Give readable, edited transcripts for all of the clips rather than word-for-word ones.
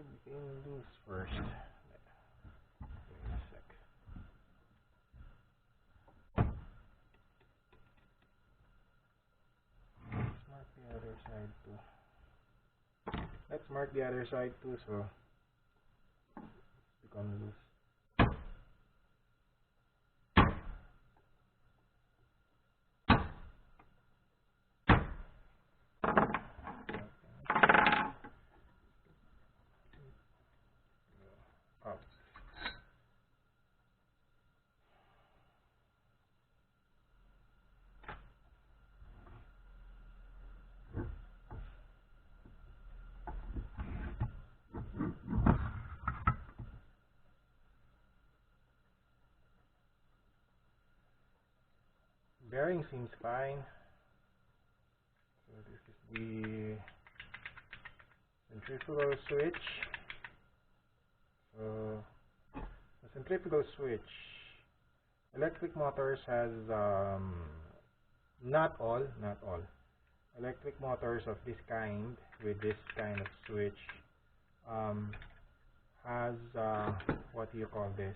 became loose first. Wait a sec. Let's mark the other side too. Let's mark the other side too, so it's become loose. Up. Bearing seems fine. So this is the centrifugal switch. So the centrifugal switch, electric motors has not all electric motors of this kind with this kind of switch has what do you call this?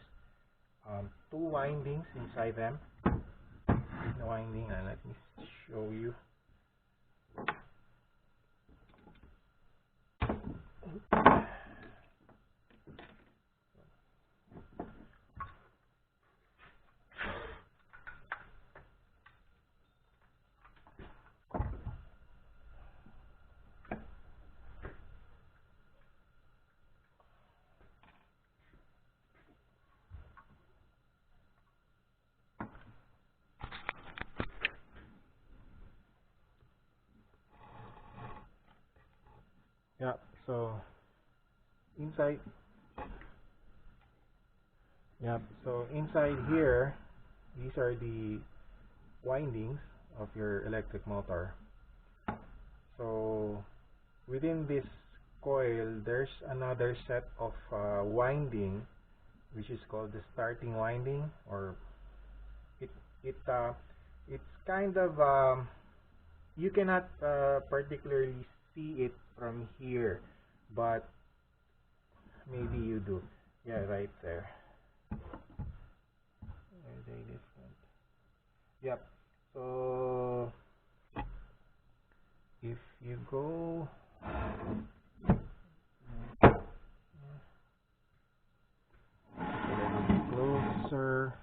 Two windings inside them. The winding, and let me show you. Yeah, so inside inside here, these are the windings of your electric motor. So within this coil, there's another set of winding, which is called the starting winding, or it's kind of you cannot particularly see it from here, but maybe you do. Yeah, right there. Are they different? Yep. So if you go a little bit closer,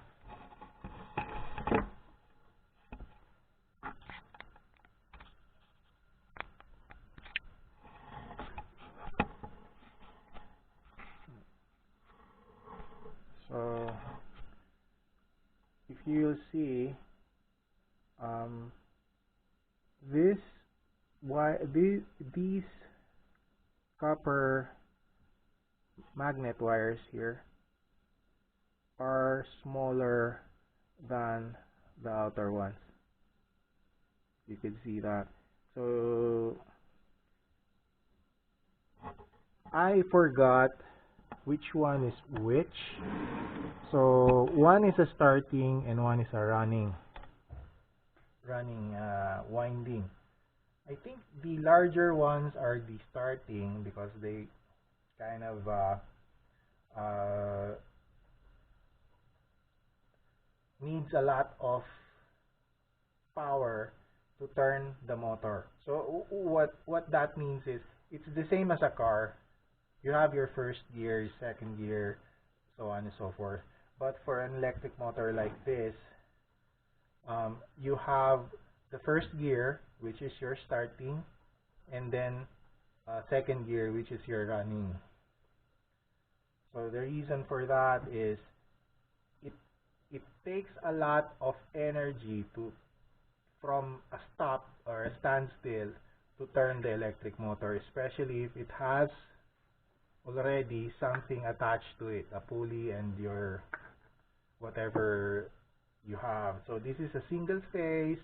so if you'll see this these copper magnet wires here are smaller than the outer ones. You can see that. So I forgot which one is which. So one is a starting and one is a running winding. I think the larger ones are the starting because they kind of needs a lot of power to turn the motor. So what that means is it's the same as a car. You have your first gear, second gear, so on and so forth. But for an electric motor like this, you have the first gear, which is your starting, and then second gear, which is your running. So the reason for that is it takes a lot of energy from a stop or a standstill to turn the electric motor, especially if it has already something attached to it, a pulley and your whatever you have. So this is a single phase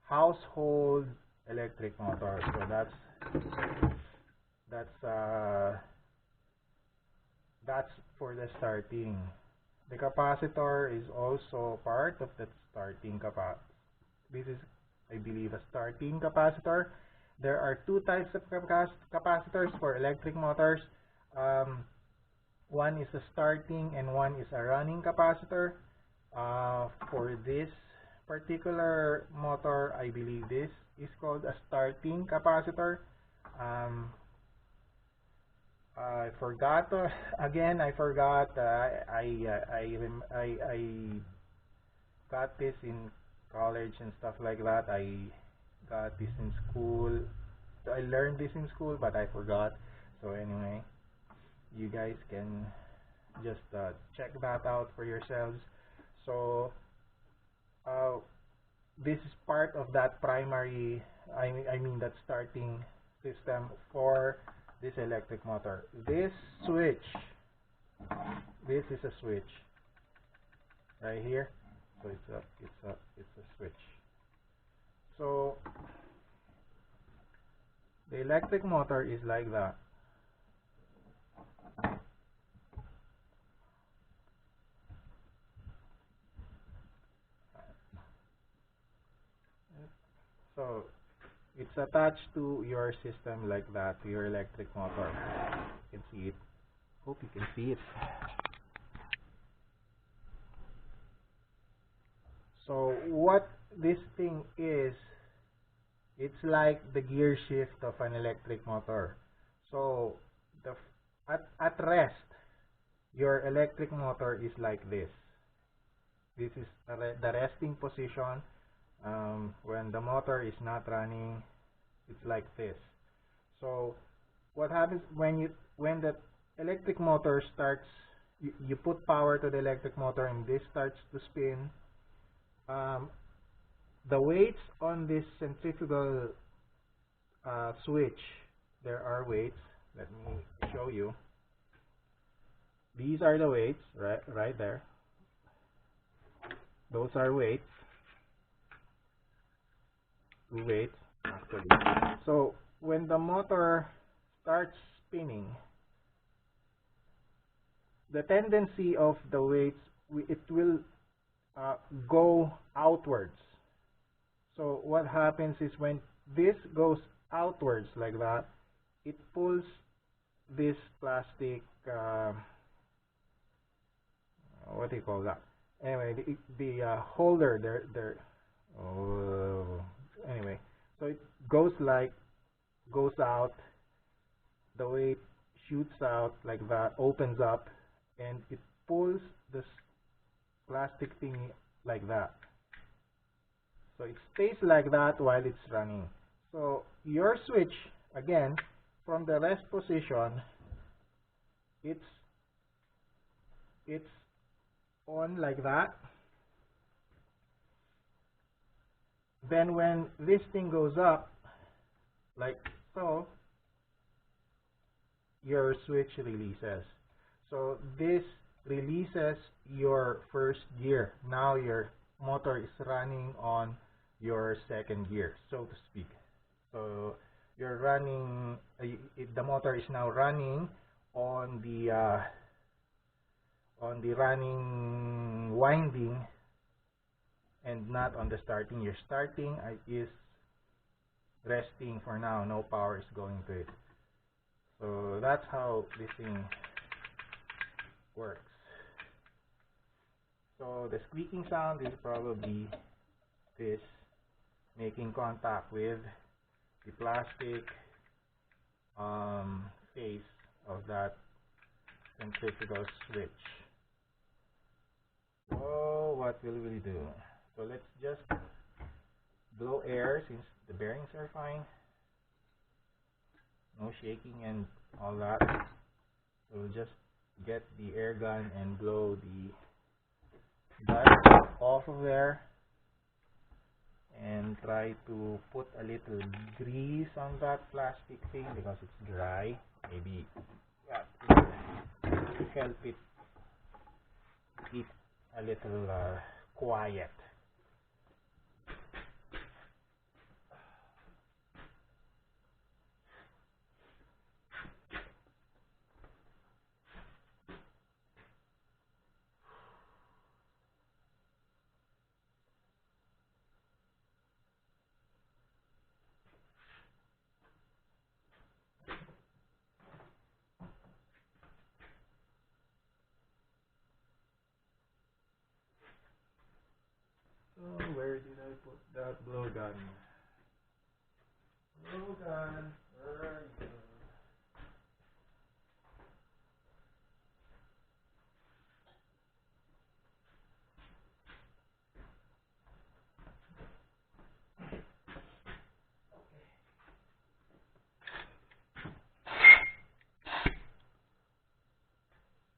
household electric motor. So that's for the starting. The capacitor is also part of that starting capacitor. This is, I believe, a starting capacitor. There are two types of capacitors for electric motors. Um, one is a starting and one is a running capacitor. For this particular motor, I believe this is called a starting capacitor. Um, I forgot. Again, I forgot. I got this in college and stuff like that. I got this in school. So I learned this in school, but I forgot. So anyway, you guys can just check that out for yourselves. So uh, this is part of that primary, I mean that starting system for this electric motor. This switch, this is a switch right here. So it's a switch. So the electric motor is like that. So it's attached to your system like that, to your electric motor. You can see it. Hope you can see it. So what this thing is, it's like the gear shift of an electric motor. So at rest, your electric motor is like this. This is the resting position. When the motor is not running, it's like this. So what happens when the electric motor starts, you put power to the electric motor and this starts to spin. The weights on this centrifugal switch, there are weights. Let me show you. These are the weights, right there. Those are weights. Two weights, actually. So when the motor starts spinning, the tendency of the weights, it will go outwards. So what happens is when this goes outwards like that, it pulls this plastic, what do you call that? Anyway, the holder there. Oh, anyway, so it goes out. The weight shoots out like that, opens up, and it pulls this plastic thing like that. So it stays like that while it's running. So your switch, again, from the rest position, it's on like that. Then when this thing goes up, like so, your switch releases. So this releases your first gear. Now your motor is running on your second gear, so to speak. So you're running, the motor is now running on the running winding and not on the starting. Your starting is resting for now. No power is going to it. So that's how this thing works. So the squeaking sound is probably this making contact with the plastic face of that centrifugal switch. So what will we do? So let's just blow air since the bearings are fine. No shaking and all that. So we'll just get the air gun and blow the dust off of there and try to put a little grease on that plastic thing because it's dry. Maybe that will help it keep a little quiet. Where did I put that blow gun? Blow gun, where are you?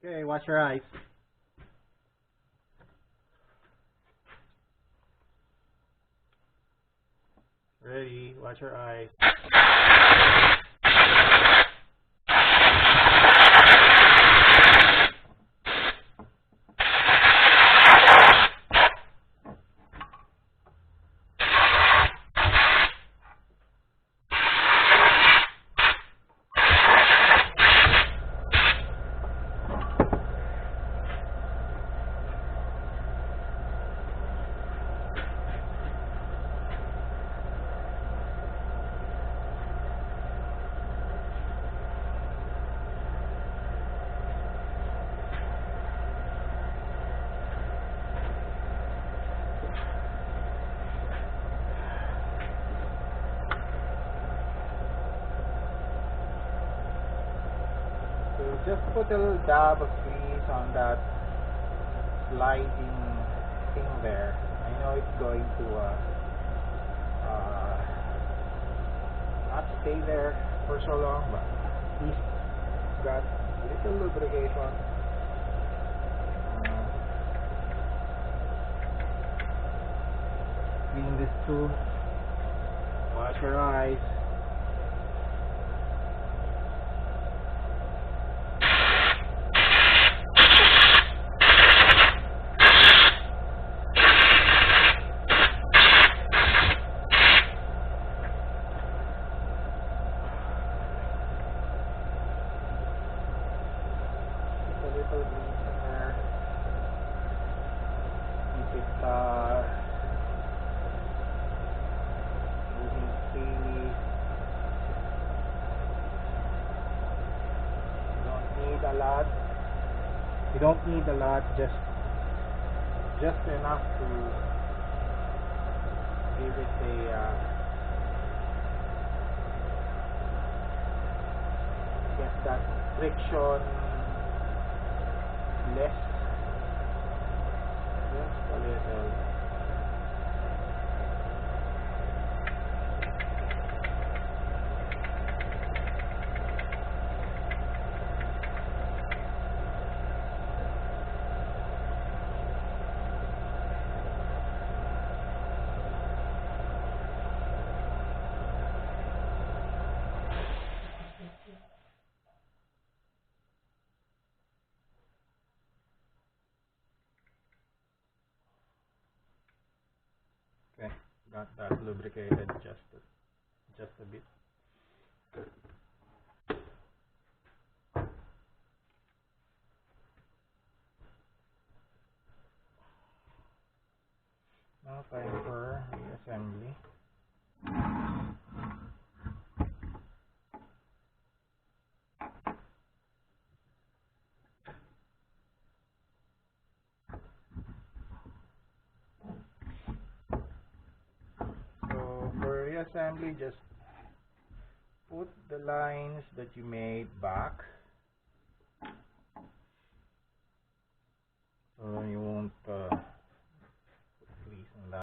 Okay, watch your eyes. Ready, watch your eyes. So just put a little dab of grease on that sliding thing there. I know it's going to not stay there for so long, but at least got a little lubrication. Clean this too. Wash your eyes. Little grease in there. Keep it moving freely. You don't need a lot. You don't need a lot. Just enough to give it a get that friction less, just a little. Okay, got that lubricated just a bit. Now time for reassembly. So for reassembly, just put the lines that you made back, so you won't